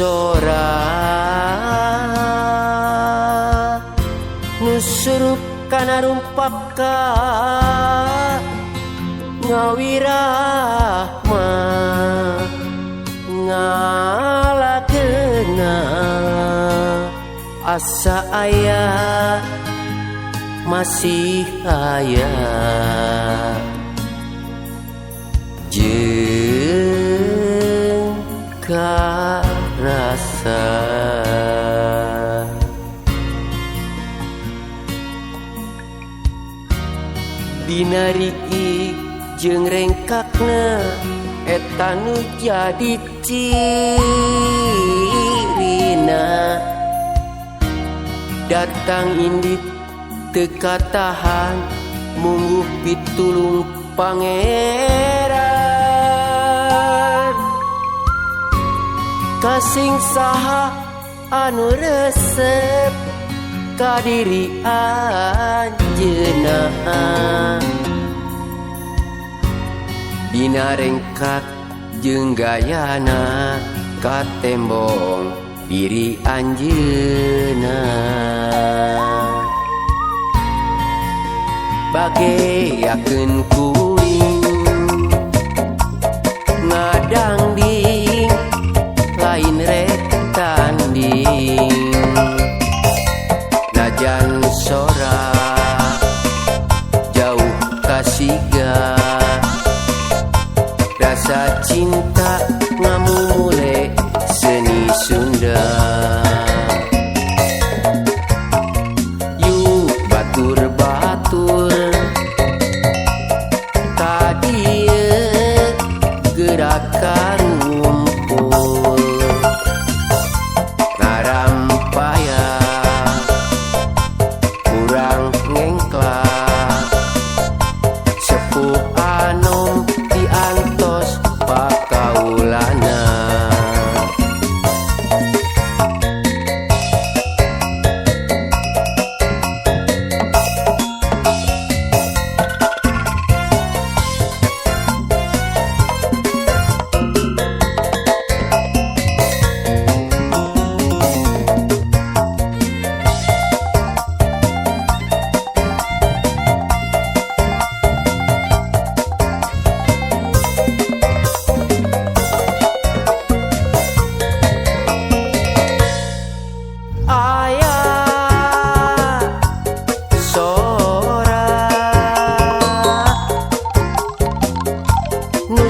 sora nu surup kana rumpaka ngawirahma ngalakeuna asa aya masih aya jeung karasa dina riik jeung rengkakna eta nu jadi cirina datang indit teu katahan mungguh pitulung pangeran kasing saha anu resep ka diri anjeunna dina rengkat jeung gayana katembong diri anjeunna bageakeun kuring ngadangding lain rek tanding najan sora jauh kasiga rasa cinta ngamumule seni Sunda yuk batur-batur gerak karumpul ngarampaya kurang ngengklak sepuh anom diantos pakaulana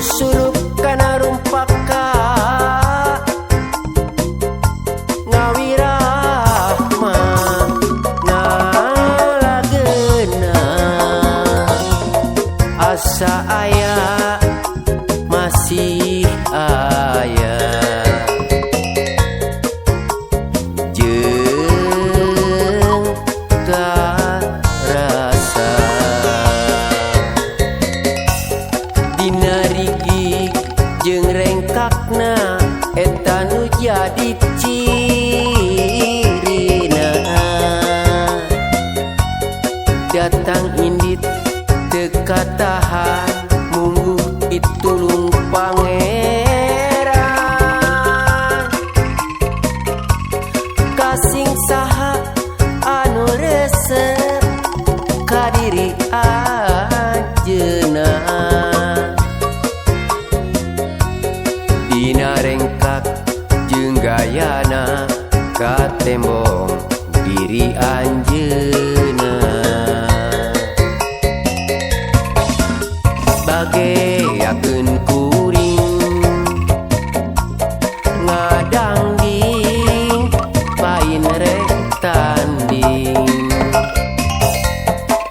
surup kana rumpaka ngawirahma ngalageuna asa aya masih aya jeung karasa dina riik jeung rengkakna eta nu jadi cirina datang indit teu katahan mungguh pitulung pangeran kasing saha anu resep ka diri anjeunna dina rengkak jeung gayana katembong diri anjeunna bageakeun kuring ngadangding pain rek tanding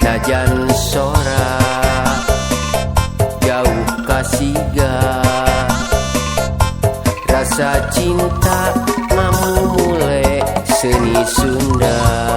najan sora jauh kasiga rasa cinta ngamumule seni Sunda.